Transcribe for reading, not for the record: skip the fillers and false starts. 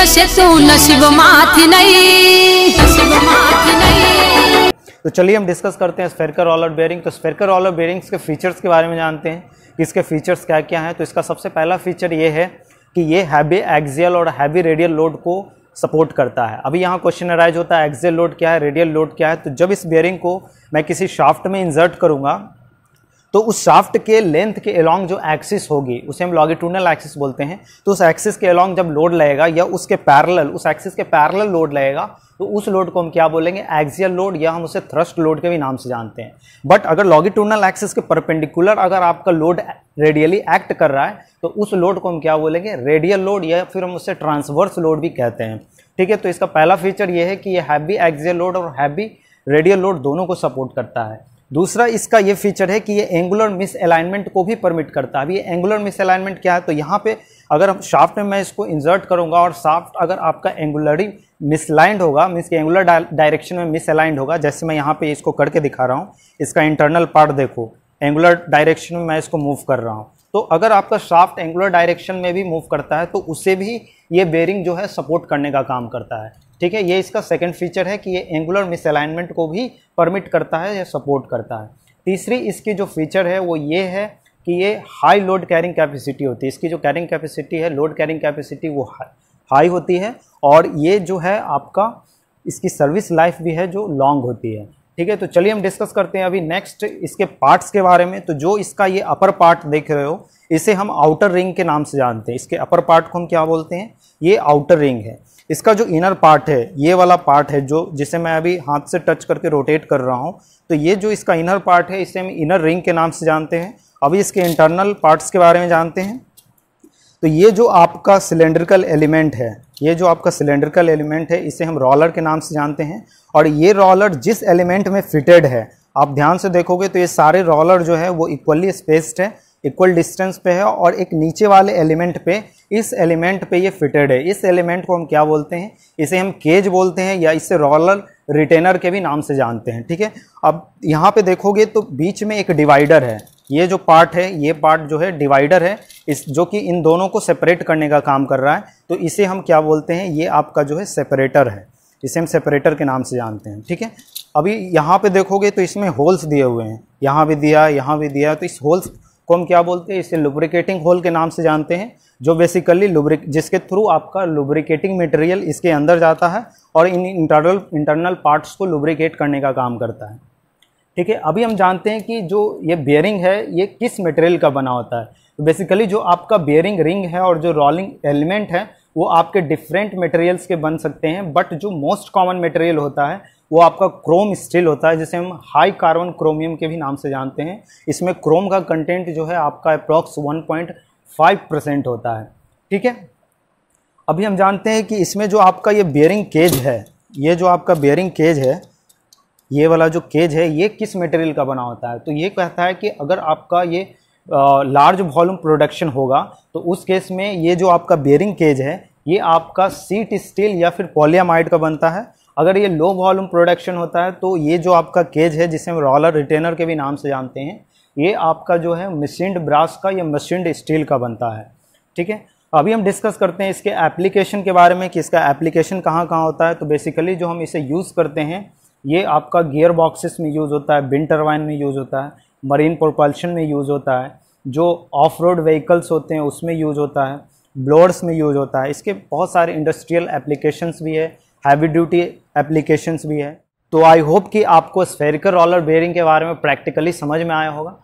जैसे तू नसीब माथी नहीं, नसीब माथी नहीं। तो चलिए हम डिस्कस करते हैं स्फेरिकल रोलर बेयरिंग। तो स्फेरिकल रोलर बेयरिंग्स के फीचर्स के बारे में जानते हैं कि इसके फीचर्स क्या क्या हैं। तो इसका सबसे पहला फीचर ये है कि ये हैवी एक्सियल और हैवी रेडियल लोड को सपोर्ट करता है। अभी यहाँ क्वेश्चन अराइज होता है एक्सियल लोड क्या है, रेडियल लोड क्या है। तो जब इस बेयरिंग को मैं किसी शाफ्ट में इंसर्ट करूँगा तो उस शाफ्ट के लेंथ के अलोंग जो एक्सिस होगी उसे हम लॉन्गिट्यूडनल एक्सिस बोलते हैं। तो उस एक्सिस के अलोंग जब लोड लगेगा या उसके पैरेलल, उस एक्सिस के पैरेलल लोड लगेगा तो उस लोड को हम क्या बोलेंगे, एक्सियल लोड, या हम उसे थ्रस्ट लोड के भी नाम से जानते हैं। बट अगर लॉन्गिट्यूडनल एक्सिस के परपेंडिकुलर अगर आपका लोड रेडियली एक्ट कर रहा है तो उस लोड को हम क्या बोलेंगे, रेडियल लोड, या फिर हम उसे ट्रांसवर्स लोड भी कहते हैं। ठीक है, तो इसका पहला फीचर ये है कि ये हैवी एक्सियल लोड और हैवी रेडियल लोड दोनों को सपोर्ट करता है। दूसरा इसका ये फीचर है कि ये एंगुलर मिस अलाइनमेंट को भी परमिट करता है। अभी ये एंगुलर मिस अलाइनमेंट क्या है, तो यहाँ पे अगर हम शाफ्ट में मैं इसको इंसर्ट करूँगा और शाफ्ट अगर आपका एंगुलरी मिसलाइंड होगा, मीन्स कि एंगुलर डायरेक्शन में मिसअलाइंड होगा, जैसे मैं यहाँ पे इसको करके दिखा रहा हूँ, इसका इंटरनल पार्ट देखो, एंगुलर डायरेक्शन में मैं इसको मूव कर रहा हूँ। तो अगर आपका शाफ्ट एंगुलर डायरेक्शन में भी मूव करता है तो उसे भी ये बेयरिंग जो है सपोर्ट करने का काम करता है। ठीक है, ये इसका सेकंड फीचर है कि ये एंगुलर मिसअलाइनमेंट को भी परमिट करता है या सपोर्ट करता है। तीसरी इसकी जो फीचर है वो ये है कि ये हाई लोड कैरिंग कैपेसिटी होती है। इसकी जो कैरिंग कैपेसिटी है, लोड कैरिंग कैपेसिटी, वो हाई होती है और ये जो है आपका इसकी सर्विस लाइफ भी है जो लॉन्ग होती है। ठीक है, तो चलिए हम डिस्कस करते हैं अभी नेक्स्ट इसके पार्ट्स के बारे में। तो जो इसका ये अपर पार्ट देख रहे हो इसे हम आउटर रिंग के नाम से जानते हैं। इसके अपर पार्ट को हम क्या बोलते हैं, ये आउटर रिंग है। इसका जो इनर पार्ट है, ये वाला पार्ट है जो जिसे मैं अभी हाथ से टच करके रोटेट कर रहा हूँ, तो ये जो इसका इनर पार्ट है इसे हम इनर रिंग के नाम से जानते हैं। अभी इसके इंटरनल पार्ट्स के बारे में जानते हैं। तो ये जो आपका सिलेंड्रिकल एलिमेंट है, ये जो आपका सिलेंड्रिकल एलिमेंट है इसे हम रोलर के नाम से जानते हैं। और ये रोलर जिस एलिमेंट में फिटेड है, आप ध्यान से देखोगे तो ये सारे रोलर जो है वो इक्वली स्पेस्ड है, इक्वल डिस्टेंस पे है, और एक नीचे वाले एलिमेंट पे, इस एलिमेंट पे ये फिटेड है। इस एलिमेंट को हम क्या बोलते हैं, इसे हम केज बोलते हैं या इसे रोलर रिटेनर के भी नाम से जानते हैं। ठीक है, अब यहाँ पे देखोगे तो बीच में एक डिवाइडर है। ये जो पार्ट है, ये पार्ट जो है डिवाइडर है, इस जो कि इन दोनों को सेपरेट करने का काम कर रहा है। तो इसे हम क्या बोलते हैं, ये आपका जो है सेपरेटर है, इसे हम सेपरेटर के नाम से जानते हैं। ठीक है, अभी यहाँ पे देखोगे तो इसमें होल्स दिए हुए हैं, यहाँ भी दिया, यहाँ भी दिया। तो इस होल्स को हम क्या बोलते हैं, इसे लुब्रिकेटिंग होल के नाम से जानते हैं, जो बेसिकली जिसके थ्रू आपका लुब्रिकेटिंग मटेरियल इसके अंदर जाता है और इन इंटरनल पार्ट्स को लुब्रिकेट करने का काम करता है। ठीक है, अभी हम जानते हैं कि जो ये बेयरिंग है ये किस मटेरियल का बना होता है। तो बेसिकली जो आपका बेयरिंग रिंग है और जो रोलिंग एलिमेंट है वो आपके डिफरेंट मटेरियल्स के बन सकते हैं, बट जो मोस्ट कॉमन मटेरियल होता है वो आपका क्रोम स्टील होता है, जिसे हम हाई कार्बन क्रोमियम के भी नाम से जानते हैं। इसमें क्रोम का कंटेंट जो है आपका अप्रॉक्स 1.5% होता है। ठीक है, अभी हम जानते हैं कि इसमें जो आपका ये बेयरिंग केज है, ये जो आपका बेयरिंग केज है, ये वाला जो केज है ये किस मटेरियल का बना होता है। तो ये कहता है कि अगर आपका ये लार्ज वॉल्यूम प्रोडक्शन होगा तो उस केस में ये जो आपका बेयरिंग केज है ये आपका शीट स्टील या फिर पॉलीएमाइड का बनता है। अगर ये लो वॉल्यूम प्रोडक्शन होता है तो ये जो आपका केज है, जिसे हम रोलर रिटेनर के भी नाम से जानते हैं, ये आपका जो है मशीन्ड ब्रास का या मशीन्ड स्टील का बनता है। ठीक है, अभी हम डिस्कस करते हैं इसके एप्लीकेशन के बारे में कि इसका एप्लीकेशन कहाँ कहाँ होता है। तो बेसिकली जो हम इसे यूज़ करते हैं ये आपका गियर बॉक्सेस में यूज़ होता है, विंड टरबाइन में यूज़ होता है, मरीन प्रोपल्शन में यूज़ होता है, जो ऑफ रोड व्हीकल्स होते हैं उसमें यूज़ होता है, ब्लोअर्स में यूज़ होता है। इसके बहुत सारे इंडस्ट्रियल एप्लीकेशंस भी है, हैवी ड्यूटी एप्लीकेशंस भी है। तो आई होप कि आपको स्फेरिकल रोलर बेयरिंग के बारे में प्रैक्टिकली समझ में आया होगा।